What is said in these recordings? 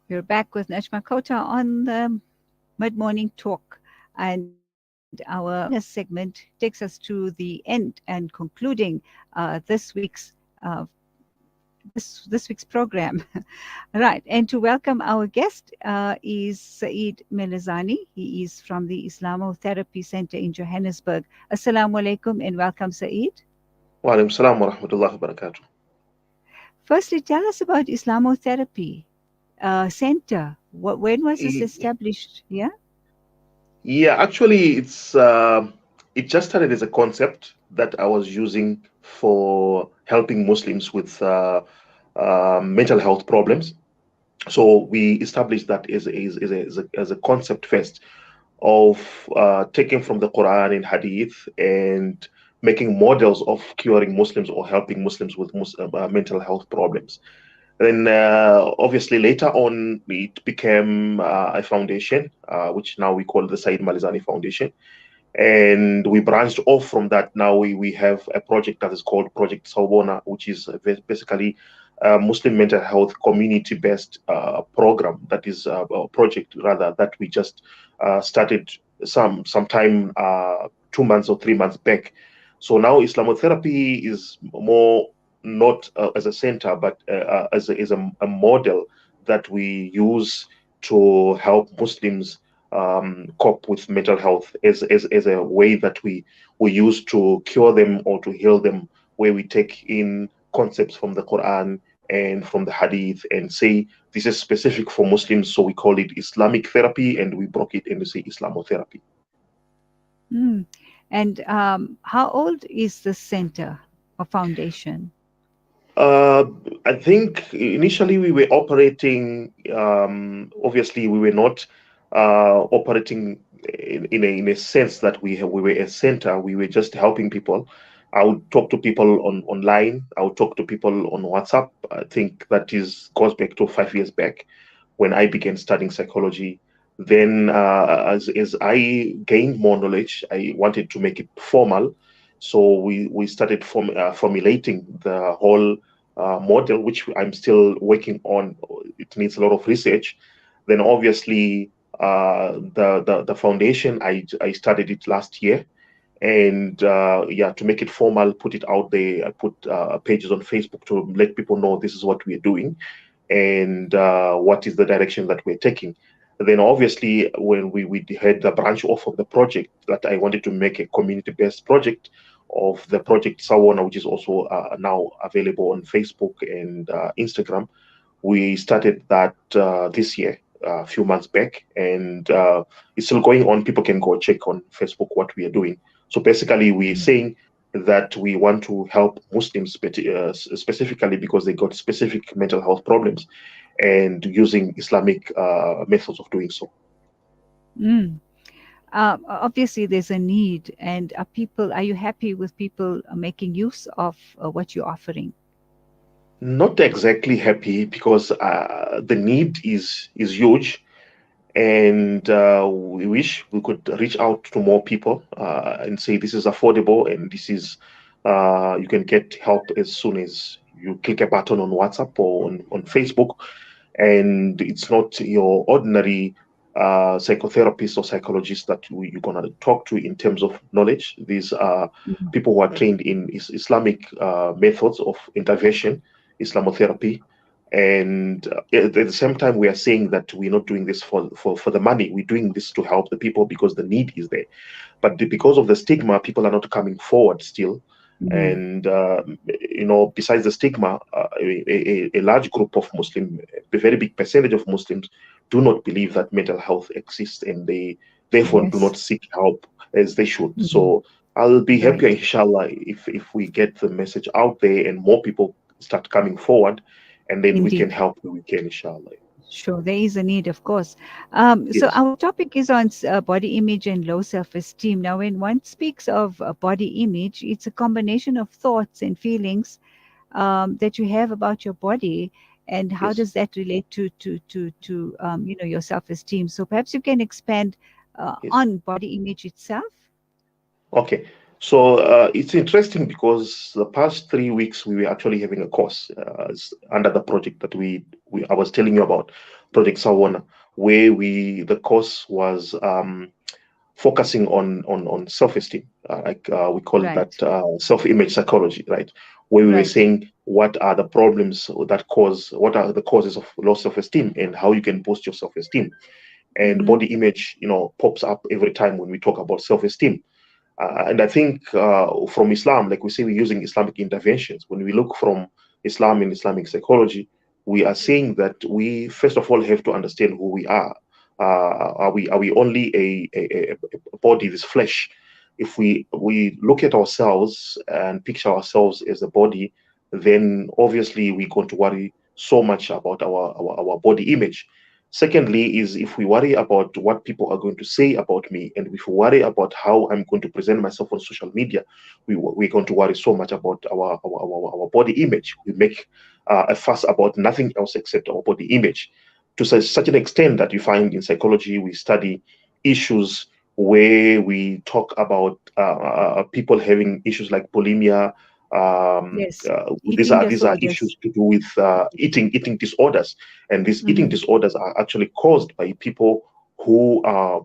We're back with Najma Kota on the mid-morning talk, and our bonus segment takes us to the end and concluding this week's this week's program. Right, and to welcome our guest is Saeed Malizani. He is from the Islamotherapy Center in Johannesburg. Assalamu alaikum and welcome, Saeed. Wa alaikum salam wa rahmatullahi wa barakatuh. Firstly, tell us about Islamotherapy Center. When was this established? Yeah. Yeah, actually, it just started as a concept that I was using for helping Muslims with mental health problems. So we established that as a concept first of taking from the Quran and Hadith and making models of curing Muslims or helping Muslims with mental health problems. Then, obviously, later on, it became a foundation, which now we call the Saeed Malizani Foundation. And we branched off from that. Now we have a project that is called Project Sawbona, which is basically a Muslim mental health community-based program. That is a project rather that we just started sometime 2 months or 3 months back. So now Islamotherapy is more not as a center, but as a model that we use to help Muslims cope with mental health as a way that we use to cure them or to heal them, where we take in concepts from the Quran and from the Hadith and say this is specific for Muslims, so we call it Islamic therapy, and we broke it into say Islamotherapy. Mm. And how old is the center or foundation? I think initially we were operating. Obviously, we were not operating in a sense that we were a center. We were just helping people. I would talk to people online. I would talk to people on WhatsApp. I think that goes back to 5 years back when I began studying psychology. Then, as I gained more knowledge, I wanted to make it formal. So we started formulating the whole model, which I'm still working on. It needs a lot of research. Then obviously the foundation, I started it last year, and yeah, to make it formal, put it out there. I put pages on Facebook to let people know this is what we're doing and what is the direction that we're taking. Then obviously when we had the branch off of the project, that I wanted to make a community-based project of the project Sawana, which is also now available on Facebook and Instagram. We started that this year, a few months back, and it's still going on. People can go check on Facebook what we are doing. So basically, we're saying that we want to help Muslims specifically because they got specific mental health problems, and using Islamic methods of doing so. Mm. Obviously, there's a need, and are you happy with people making use of what you're offering? Not exactly happy because the need is huge, and we wish we could reach out to more people and say this is affordable and this is you can get help as soon as you click a button on WhatsApp or on Facebook, and it's not your ordinary psychotherapist or psychologist that you're gonna talk to in terms of knowledge. These are Mhm. people who are trained in Islamic methods of intervention, Islamotherapy. And at the same time, we are saying that we're not doing this for the money. We're doing this to help the people because the need is there. But because of the stigma, people are not coming forward still. Mhm. And besides the stigma, a large group of Muslims, a very big percentage of Muslims, do not believe that mental health exists, and they therefore do Yes. not seek help as they should. Mhm. So I'll be happier, Right. inshallah, if we get the message out there and more people start coming forward, and then we can Indeed. help where we can, inshallah. Sure, there is a need, of course. So Yes. our topic is on body image and low self-esteem. Now, when one speaks of body image, it's a combination of thoughts and feelings that you have about your body, and how Yes. does that relate to your self-esteem? So perhaps you can expand Yes. on body image itself. Okay. So it's interesting because the past 3 weeks we were actually having a course under the project that we I was telling you about, Project Sawana, where the course was focusing on self-esteem, we call that Right. self-image psychology, right? Where we were Right. saying what are the problems that cause, what are the causes of low self-esteem, and how you can boost your self-esteem. And Mm-hmm. body image, pops up every time when we talk about self-esteem. And I think from Islam, like we say, we're using Islamic interventions. When we look from Islam and Islamic psychology, we are saying that we first of all have to understand who we are. Are we only a body, this flesh? If we look at ourselves and picture ourselves as a body, then obviously we're going to worry so much about our body image. Secondly, is if we worry about what people are going to say about me, and if we worry about how I'm going to present myself on social media, we're going to worry so much about our body image. We make a fuss about nothing else except our body image, to such an extent that you find in psychology we study issues where we talk about people having issues like bulimia. Yes. These Eating are issues disorders. to do with eating disorders, and these eating Mm-hmm. disorders are actually caused by people who are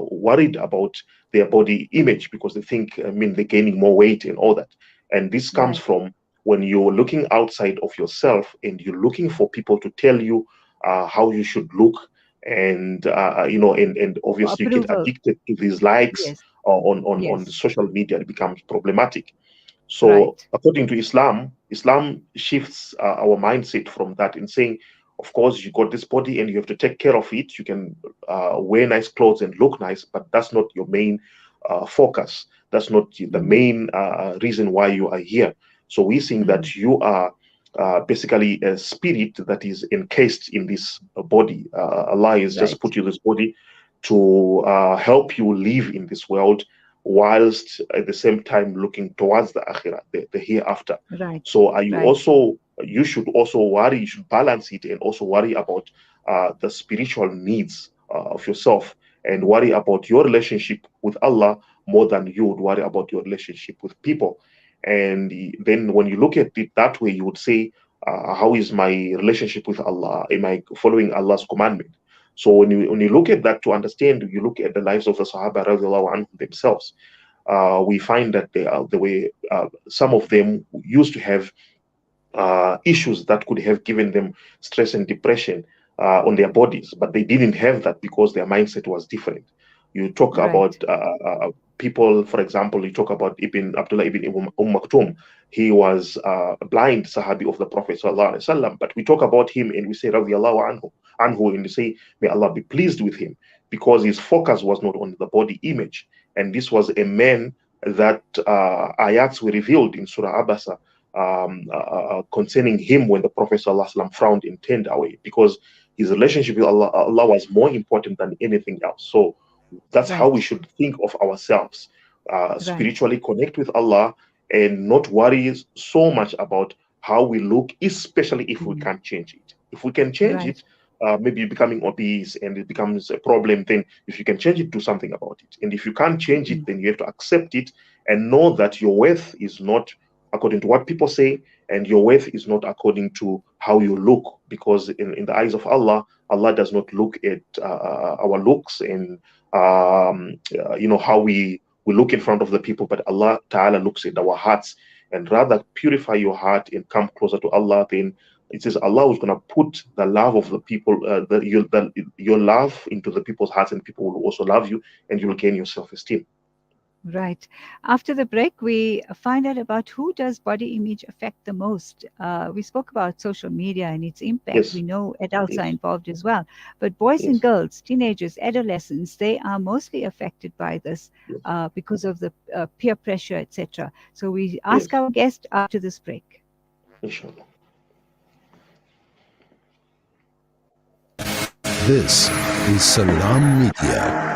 worried about their body image because they think, I mean, they're gaining more weight and all that. And this comes Right. from when you're looking outside of yourself and you're looking for people to tell you how you should look. And and For obviously you get approval. addicted to these likes Yes. on the Yes. social media. It becomes problematic. So, Right. according to Islam, Islam shifts our mindset from that in saying, of course, you got this body and you have to take care of it. You can wear nice clothes and look nice, but that's not your main focus. That's not the Mm-hmm. main reason why you are here. So, we're seeing Mm-hmm. that you are basically a spirit that is encased in this body. Allah has just Right. put you this body to help you live in this world whilst at the same time looking towards the akhirah, the hereafter. Right. So Right. you should also worry, you should balance it and also worry about the spiritual needs of yourself, and worry about your relationship with Allah more than you would worry about your relationship with people. And then when you look at it that way, you would say, how is my relationship with Allah? Am I following Allah's commandment? So when you look at that to understand, you look at the lives of the Sahaba radiallahu anhum themselves. We find that they were some of them used to have issues that could have given them stress and depression on their bodies, but they didn't have that because their mindset was different. You talk about Right. people, for example, you talk about Ibn Abdullah ibn Maktoum. He was a blind Sahabi of the Prophet sallallahu alaihi wasallam, but we talk about him and we say radiallahu anhu, and we say may Allah be pleased with him, because his focus was not on the body image, and this was a man that ayats were revealed in Surah Abasa concerning him when the Prophet ﷺ frowned and turned away, because his relationship with Allah was more important than anything else. So that's how we Right. should think of ourselves, Right. spiritually connect with Allah and not worry so much about how we look, especially if we Mm. can't change it. If we can change Right. it, maybe you're becoming obese and it becomes a problem, then if you can change it, do something about it. And if you can't change it, Mm. then you have to accept it and know that your worth is not according to what people say, and your worth is not according to how you look, because in the eyes of Allah, Allah does not look at our looks and how we look in front of the people, but Allah Ta'ala looks at our hearts. And rather purify your heart and come closer to Allah, then it says Allah is going to put the love of the people, your love into the people's hearts, and people will also love you, and you will gain your self-esteem. Right. After the break, we find out about who does body image affect the most. We spoke about social media and its impact. Yes, We know adults are yes, involved as well. But boys and yes, girls, teenagers, adolescents, they are mostly affected by this yes, because of the peer pressure, etc. So we ask yes, our guest after this break. inshallah. This is Salam Media.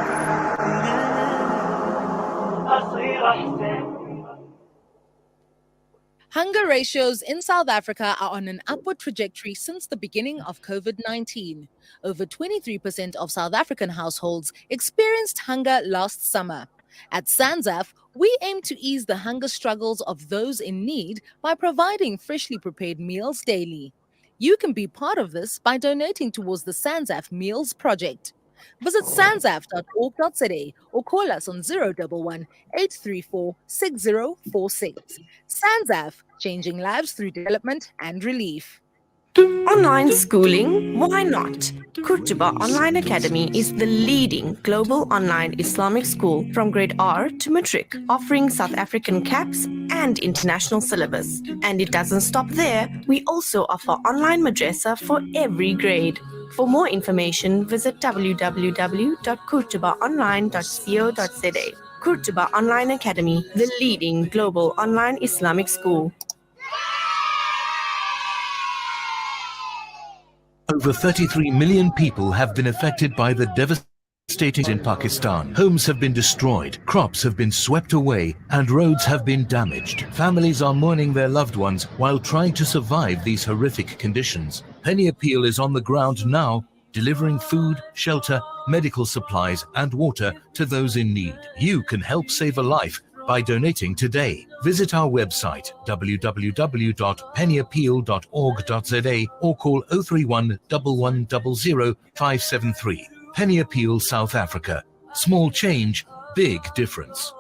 Hunger ratios in South Africa are on an upward trajectory since the beginning of COVID 19. Over 23% of South African households experienced hunger last summer. At SANZAF, we aim to ease the hunger struggles of those in need by providing freshly prepared meals daily. You can be part of this by donating towards the SANZAF Meals Project. Visit sanzaf.org.za or call us on 011 834 6046. SANZAF, changing lives through development and relief. Online schooling? Why not? Kurtuba Online Academy is the leading global online Islamic school from grade R to matric, offering South African caps and international syllabus. And it doesn't stop there. We also offer online madrasa for every grade. For more information, visit www.kurtubaonline.co.za. Kurtuba Online Academy, the leading global online Islamic school. Over 33 million people have been affected by the devastating in Pakistan. Homes have been destroyed, crops have been swept away, and roads have been damaged. Families are mourning their loved ones while trying to survive these horrific conditions. Penny Appeal is on the ground now, delivering food, shelter, medical supplies, and water to those in need. You can help save a life by donating today. Visit our website www.pennyappeal.org.za or call 031 1100 573. Penny Appeal South Africa. Small change, big difference.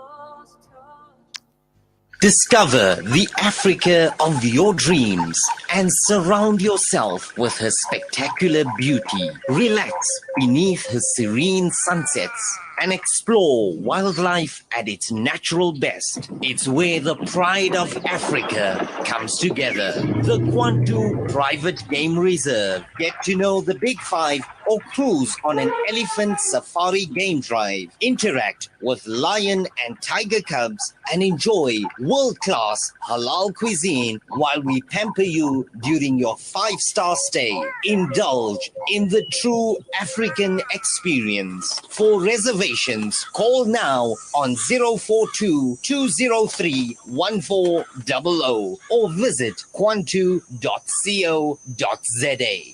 Discover the Africa of your dreams and surround yourself with her spectacular beauty. Relax beneath her serene sunsets and explore wildlife at its natural best. It's where the pride of Africa comes together. The Kwantu Private Game Reserve. Get to know the Big Five or cruise on an elephant safari game drive. Interact with lion and tiger cubs and enjoy world-class halal cuisine while we pamper you during your 5-star stay. Indulge in the true African experience. For reservations, call now on 042-203-1400 or visit kwantu.co.za.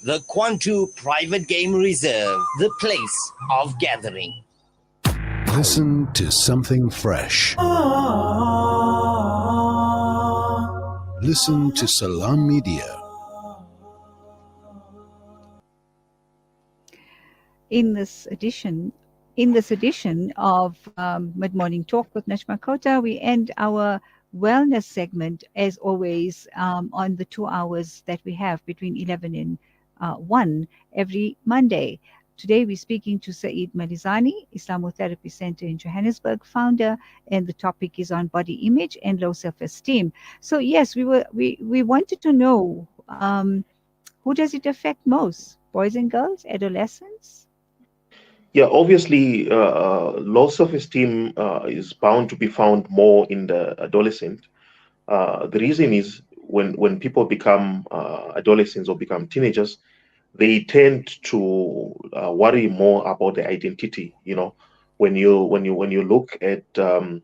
The Kwantu Private Game Reserve, the place of gathering. Listen to something fresh. Listen to Salam Media. In this edition of Mid Morning Talk with Najma Kota, we end our wellness segment as always on the 2 hours that we have between 11 and 1 every Monday. Today we're speaking to Saeed Malizani, Islamotherapy Center in Johannesburg, founder, and the topic is on body image and low self-esteem. So yes, we wanted to know who does it affect most? Boys and girls, adolescents? Yeah, obviously, low self-esteem is bound to be found more in the adolescent. The reason is when people become adolescents or become teenagers, they tend to worry more about their identity. You know, when you look at one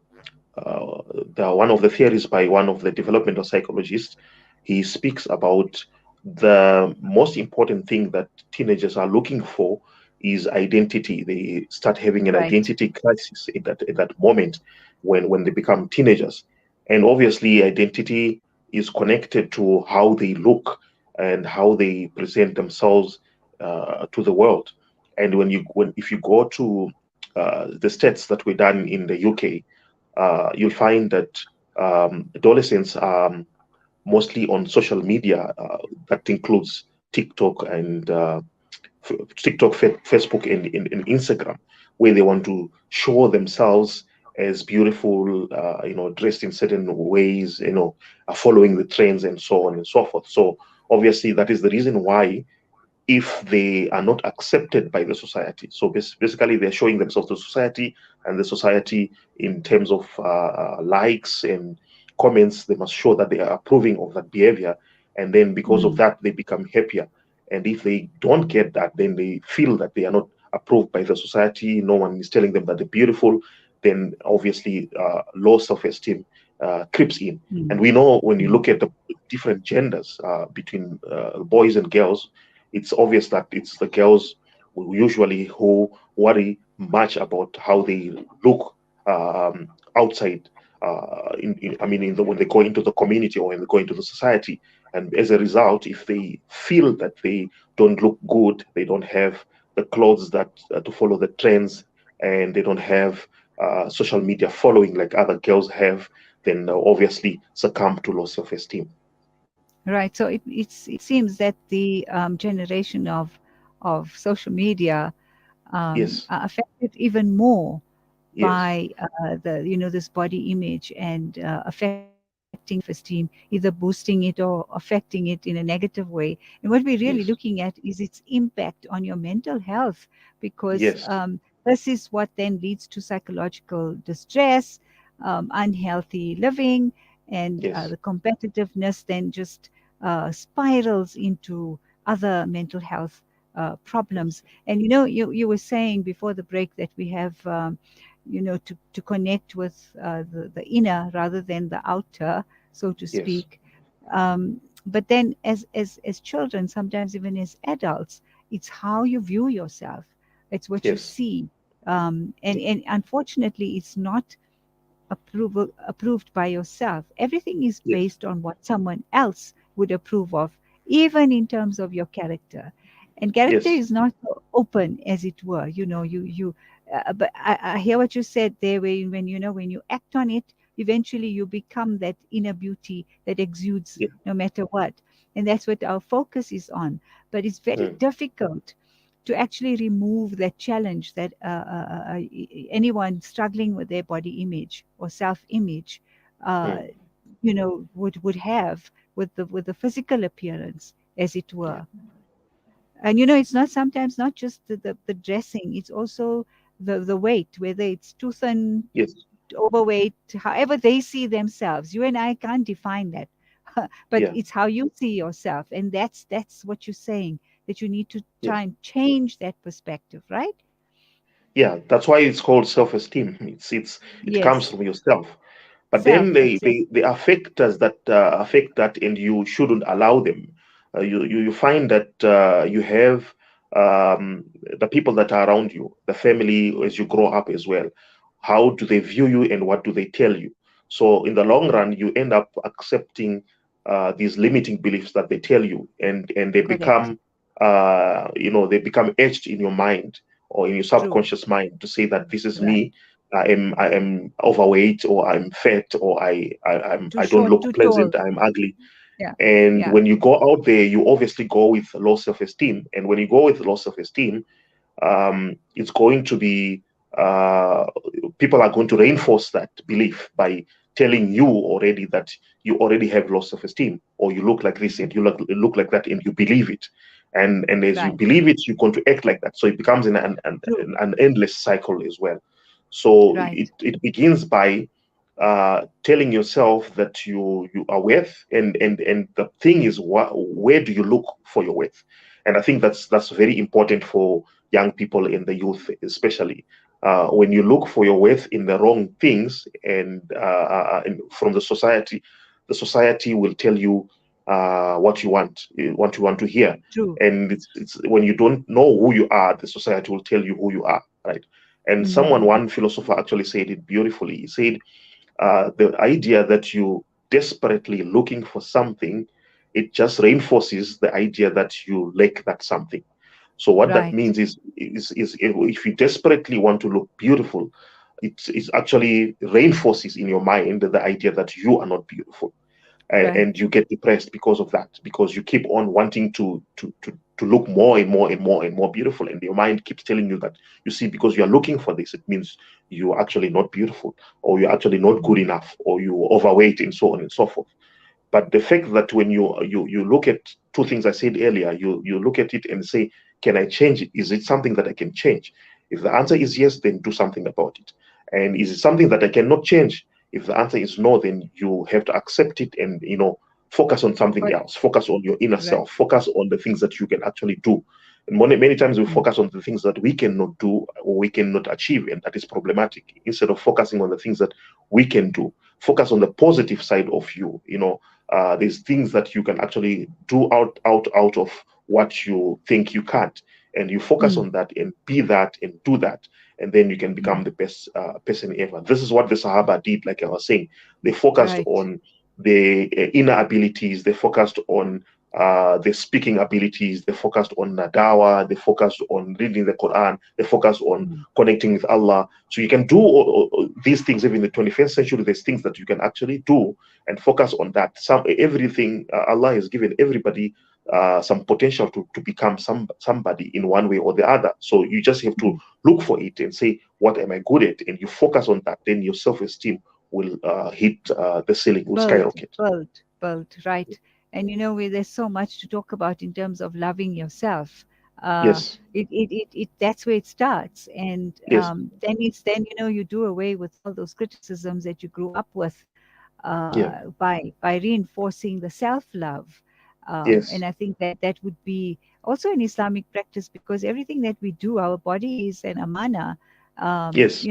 of the theories by one of the developmental psychologists, he speaks about the most important thing that teenagers are looking for is identity. They start having an identity crisis at that moment when they become teenagers, and obviously identity is connected to how they look and how they present themselves to the world. And if you go to the stats that were done in the UK, you'll find that adolescents are mostly on social media. That includes TikTok and Facebook, and Instagram, where they want to show themselves as beautiful, dressed in certain ways, are following the trends and so on and so forth. So obviously that is the reason why, if they are not accepted by the society, so basically they're showing themselves to society, and the society, in terms of likes and comments, they must show that they are approving of that behavior, and then because of that they become happier. And if they don't get that, then they feel that they are not approved by the society, no one is telling them that they're beautiful, then obviously low self-esteem creeps in. And we know, when you look at the different genders between boys and girls, it's obvious that it's the girls who usually worry much about how they look outside. I mean, when they go into the community or when they go into the society, and as a result, if they feel that they don't look good, they don't have the clothes that to follow the trends, and they don't have social media following like other girls have, then obviously succumb to low self-esteem. Right. So it seems that the generation of social media Yes, are affected even more yes, by the this body image and affecting self-esteem, either boosting it or affecting it in a negative way. And what we're really yes, looking at is its impact on your mental health, because yes, this is what then leads to psychological distress, unhealthy living, and yes, the competitiveness then just spirals into other mental health problems. And you were saying before the break that we have to connect with the inner rather than the outer, so to yes, speak. But then as children, sometimes even as adults, it's how you view yourself. It's what you yes, see. And unfortunately, it's not approved by yourself. Everything is yes, based on what someone else would approve of, even in terms of your character. And character yes, is not so open, as it were. You. But I hear what you said there. When when you act on it, eventually you become that inner beauty that exudes yeah, no matter what. And that's what our focus is on. But it's very mm, difficult to actually remove that challenge that anyone struggling with their body image or self-image, uh, mm, would have with the physical appearance, as it yeah, were. And it's not sometimes not just the dressing; it's also the weight, whether it's too thin, yes, overweight, however they see themselves. You and I can't define that, but yeah, it's how you see yourself, and that's what you're saying, that you need to yes. try and change that perspective, right? Yeah, that's why it's called self-esteem. It comes Yes, from yourself. But then self, exactly. they affect us that affect that, and you shouldn't allow them. You find that you have the people that are around you, the family, as you grow up as well. How do they view you, and what do they tell you? So in the long run, you end up accepting these limiting beliefs that they tell you, and they Correct. become they become etched in your mind or in your True. subconscious mind to say that this is Right. me. I am overweight, or I'm fat, or Too I don't short, look too tall. pleasant, I'm ugly. Yeah. And Yeah. when you go out there, you obviously go with low self-esteem. And when you go with low self-esteem, it's going to be people are going to reinforce that belief by telling you already that you already have low self-esteem, or you look like this and you look like that, and you believe it. And as you Right. believe it, you're going to act like that. So it becomes True. an endless cycle as well. So Right. it begins by telling yourself that you are worth, and the thing is, where do you look for your worth? And I think that's very important for young people and the youth, especially when you look for your worth in the wrong things, and from the society will tell you what you want to hear. True. And it's when you don't know who you are, the society will tell you who you are, right? And Mm-hmm. one philosopher actually said it beautifully. He said, the idea that you desperately looking for something, it just reinforces the idea that you lack that something. So what that Right. means is if you desperately want to look beautiful, it actually reinforces in your mind the idea that you are not beautiful, Right. and you get depressed because of that, because you keep on wanting to look more and more and more and more beautiful, and your mind keeps telling you that, you see, because you are looking for this, it means you're actually not beautiful, or you're actually not good Mm-hmm. enough, or you're overweight, and so on and so forth. But the fact that when you look at two things I said earlier, you look at it and say, can I change it? Is it something that I can change? If the answer is yes, then do something about it. And is it something that I cannot change? If the answer is no, then you have to accept it, and focus on something Correct. else. Focus on your inner Right. self. Focus on the things that you can actually do. And many times we Mm. focus on the things that we cannot do or we cannot achieve, and that is problematic. Instead of focusing on the things that we can do, focus on the positive side of you. There's things that you can actually do out of what you think you can't, and you focus Mm. on that and be that and do that, and then you can become the best person ever. This is what the Sahaba did, like I was saying. They focused Right. on the inner abilities, they focused on the speaking abilities, they focused on Nadawa, they focused on reading the Quran, they focused on connecting with Allah. So you can do all these things even in the 21st century. There's things that you can actually do and focus on that. Everything Allah has given everybody some potential to become somebody in one way or the other. So you just have to look for it and say, what am I good at? And you focus on that. Then your self-esteem will hit the ceiling, will skyrocket. Right. And there's so much to talk about in terms of loving yourself. Yes. That's where it starts, and Yes. then you do away with all those criticisms that you grew up with, Yeah. by reinforcing the self-love. Yes. And I think that would be also an Islamic practice, because everything that we do, our body is an amana. Yes.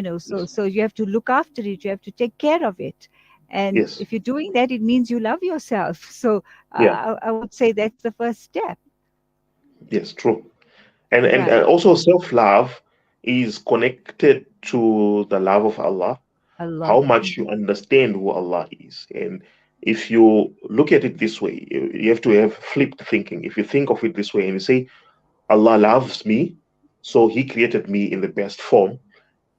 So you have to look after it, you have to take care of it. And Yes. if you're doing that, it means you love yourself. So Yeah. I would say that's the first step. Yes. True. And Right. also self-love is connected to the love of Allah, how Allah. much you understand who Allah is. And if you look at it this way, you have to have flipped thinking. If you think of it this way and you say, Allah loves me, so He created me in the best form,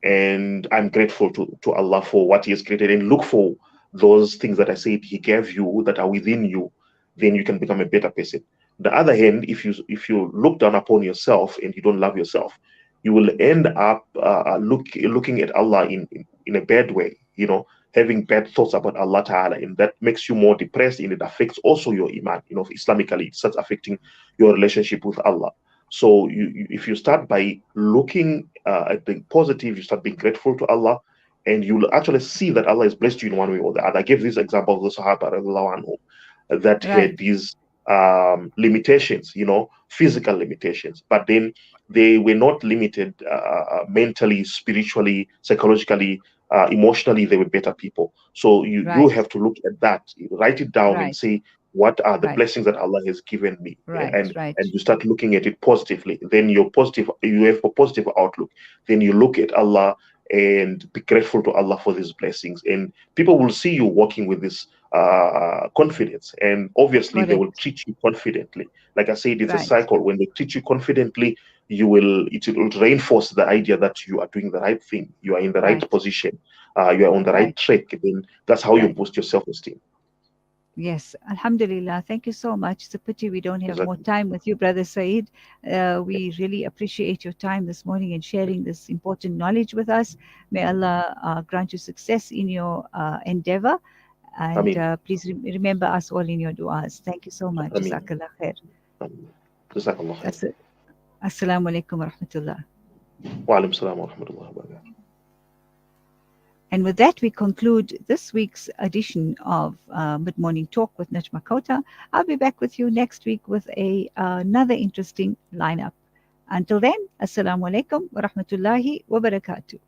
and I'm grateful to Allah for what He has created, and look for those things that I said He gave you that are within you, then you can become a better person. The other hand, if you look down upon yourself and you don't love yourself, you will end up looking at Allah in a bad way, having bad thoughts about Allah Ta'ala, and that makes you more depressed, and it affects also your iman. Islamically, it starts affecting your relationship with Allah. So if you start by looking at the positive, you start being grateful to Allah, and you'll actually see that Allah has blessed you in one way or the other. I gave this example of the Sahaba radiallahu anhum, that had Right. these limitations, physical limitations, but then they were not limited mentally, spiritually, psychologically, emotionally. They were better people. So you Right. have to look at that, write it down, and Right. say, what are the Right. blessings that Allah has given me? Right. And you start looking at it positively. Then you have a positive outlook. Then you look at Allah and be grateful to Allah for these blessings, and people will see you working with this confidence, and obviously they will Correct. treat you confidently. Like I said, it's a Right. cycle. When they treat you confidently, it will reinforce the idea that you are doing the right thing, you are in the right Right. position, you are on the right Right. track. Then that's how you Right. boost your self-esteem. Yes, Alhamdulillah. Thank you so much. It's a pity we don't have more Exactly. time with you, Brother Saeed. We really appreciate your time this morning and sharing this important knowledge with us. May Allah grant you success in your endeavor. I And mean, please remember us all in your du'as. Thank you so much. I mean, Jazakallah khair. Jazakallah khair. Assalamu alaikum wa rahmatullah. Wa alaikum salam wa rahmatullahi wa barakatuh. And with that, we conclude this week's edition of Mid Morning Talk with Najma Kota. I'll be back with you next week with another interesting lineup. Until then, Assalamu alaikum wa rahmatullahi wa barakatuh.